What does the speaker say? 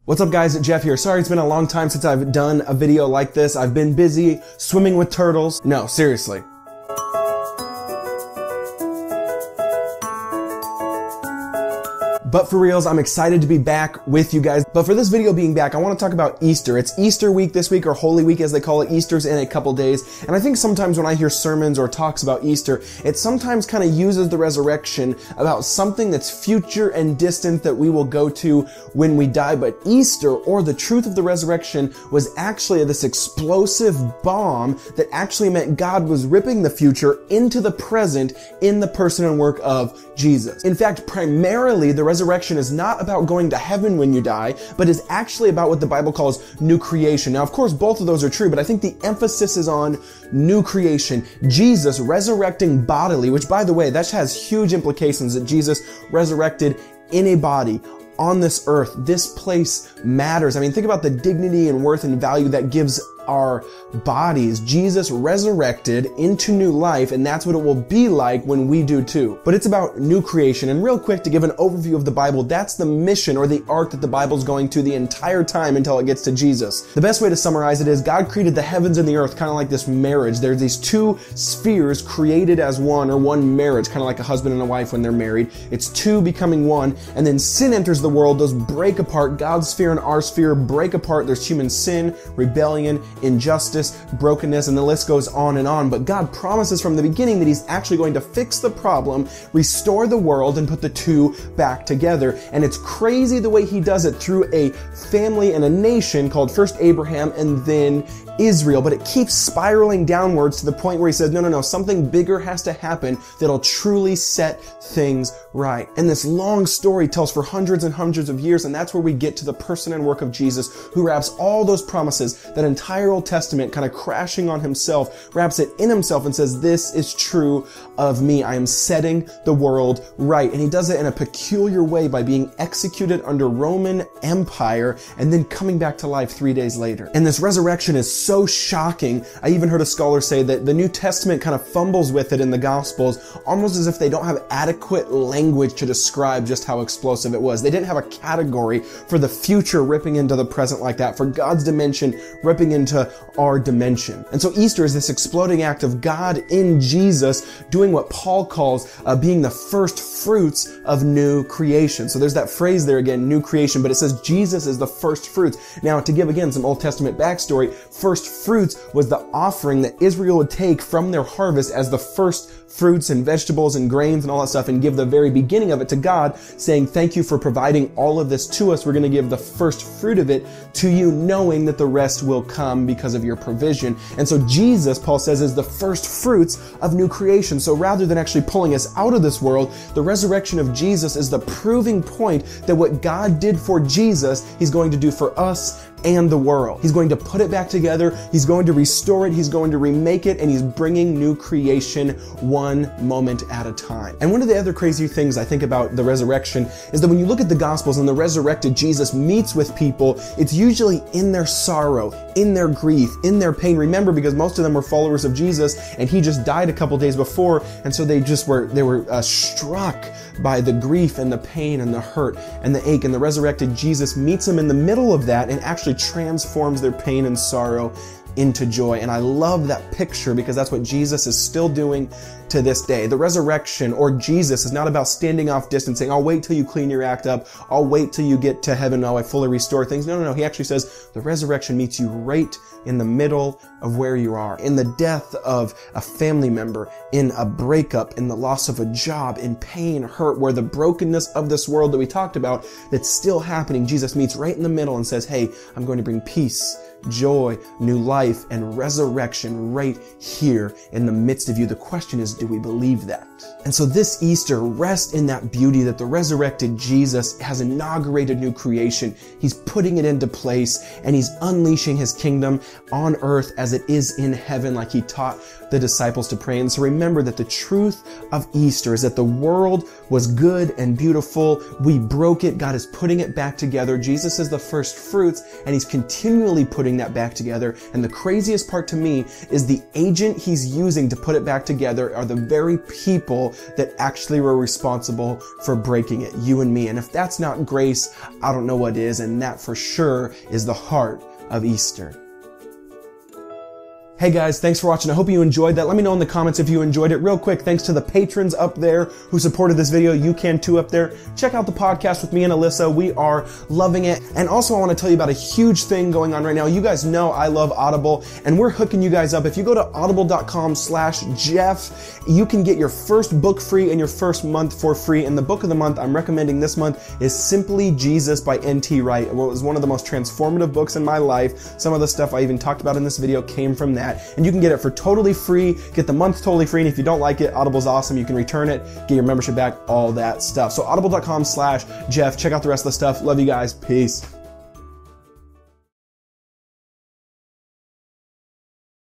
What's up guys, Jeff here. Sorry it's been a long time since I've done a video like this. I've been busy swimming with turtles. No, seriously. But for reals, I'm excited to be back with you guys. But for this video being back, I want to talk about Easter. It's Easter week this week, or Holy Week as they call it. Easter's in a couple days. And I think sometimes when I hear sermons or talks about Easter, it sometimes kind of uses the resurrection about something that's future and distant that we will go to when we die. But Easter, or the truth of the resurrection, was actually this explosive bomb that actually meant God was ripping the future into the present in the person and work of Jesus. In fact, primarily, the resurrection is not about going to heaven when you die, but is actually about what the Bible calls new creation. Now, of course, both of those are true, but I think the emphasis is on new creation. Jesus resurrecting bodily, which, by the way, that has huge implications, that Jesus resurrected in a body on this earth. This place matters. I mean, think about the dignity and worth and value that gives our bodies. Jesus resurrected into new life, and that's what it will be like when we do too. But it's about new creation. And real quick, to give an overview of the Bible, that's the mission or the arc that the Bible's going to the entire time until it gets to Jesus. The best way to summarize it is God created the heavens and the earth, kind of like this marriage. There's these two spheres created as one, or one marriage, kind of like a husband and a wife when they're married. It's two becoming one, and then sin enters the world. Those break apart. God's sphere and our sphere break apart. There's human sin, rebellion, injustice, brokenness, and the list goes on and on. But God promises from the beginning that He's actually going to fix the problem, restore the world, and put the two back together. And it's crazy the way He does it through a family and a nation called first Abraham and then Israel. But it keeps spiraling downwards to the point where He says, no, something bigger has to happen that'll truly set things right. And this long story tells for hundreds and hundreds of years, and that's where we get to the person and work of Jesus, who wraps all those promises, that entire Old Testament kind of crashing on Himself, wraps it in Himself and says, this is true of me. I am setting the world right. And He does it in a peculiar way by being executed under Roman Empire and then coming back to life 3 days later. And this resurrection is so shocking. I even heard a scholar say that the New Testament kind of fumbles with it in the Gospels, almost as if they don't have adequate language to describe just how explosive it was. They didn't have a category for the future ripping into the present like that, for God's dimension ripping into our dimension. And so Easter is this exploding act of God in Jesus doing what Paul calls being the first fruits of new creation. So there's that phrase there again, new creation, but it says Jesus is the first fruits. Now, to give again some Old Testament backstory, first fruits was the offering that Israel would take from their harvest as the first fruits and vegetables and grains and all that stuff, and give the very beginning of it to God, saying, thank you for providing all of this to us. We're going to give the first fruit of it to you, knowing that the rest will come because of your provision. And so Jesus, Paul says, is the first fruits of new creation. So rather than actually pulling us out of this world, the resurrection of Jesus is the proving point that what God did for Jesus, He's going to do for us and the world. He's going to put it back together. He's going to restore it. He's going to remake it, and He's bringing new creation one moment at a time. And one of the other crazy things I think about the resurrection is that when you look at the Gospels and the resurrected Jesus meets with people, it's usually in their sorrow, in their grief, in their pain. Remember, because most of them were followers of Jesus, and He just died a couple days before, and so they were struck by the grief and the pain and the hurt and the ache. And the resurrected Jesus meets them in the middle of that and actually transforms their pain and sorrow into joy. And I love that picture because that's what Jesus is still doing to this day. The resurrection, or Jesus, is not about standing off distance, saying, I'll wait till you clean your act up. I'll wait till you get to heaven. I fully restore things. No. He actually says the resurrection meets you right in the middle of where you are. In the death of a family member, in a breakup, in the loss of a job, in pain, hurt, where the brokenness of this world that we talked about that's still happening, Jesus meets right in the middle and says, hey, I'm going to bring peace, joy, new life, and resurrection right here in the midst of you. The question is, do we believe that? And so this Easter rests in that beauty that the resurrected Jesus has inaugurated new creation. He's putting it into place, and He's unleashing His kingdom on earth as it is in heaven, like He taught the disciples to pray. And so remember that the truth of Easter is that the world was good and beautiful. We broke it. God is putting it back together. Jesus is the first fruits, and He's continually putting putting that back together. And the craziest part to me is the agent he's using to put it back together are the very people that actually were responsible for breaking it, you and me. And if that's not grace, I don't know what is, and that for sure is the heart of Easter. Hey guys, thanks for watching. I hope you enjoyed that. Let me know in the comments if you enjoyed it. Real quick, thanks to the patrons up there who supported this video. You can too up there. Check out the podcast with me and Alyssa. We are loving it. And also I want to tell you about a huge thing going on right now. You guys know I love Audible, and we're hooking you guys up. If you go to audible.com/Jeff, you can get your first book free and your first month for free. And the book of the month I'm recommending this month is Simply Jesus by N.T. Wright. It was one of the most transformative books in my life. Some of the stuff I even talked about in this video came from that. And you can get it for totally free, get the month totally free, and if you don't like it, Audible's awesome. You can return it, get your membership back, all that stuff. So audible.com/Jeff, check out the rest of the stuff. Love you guys. Peace.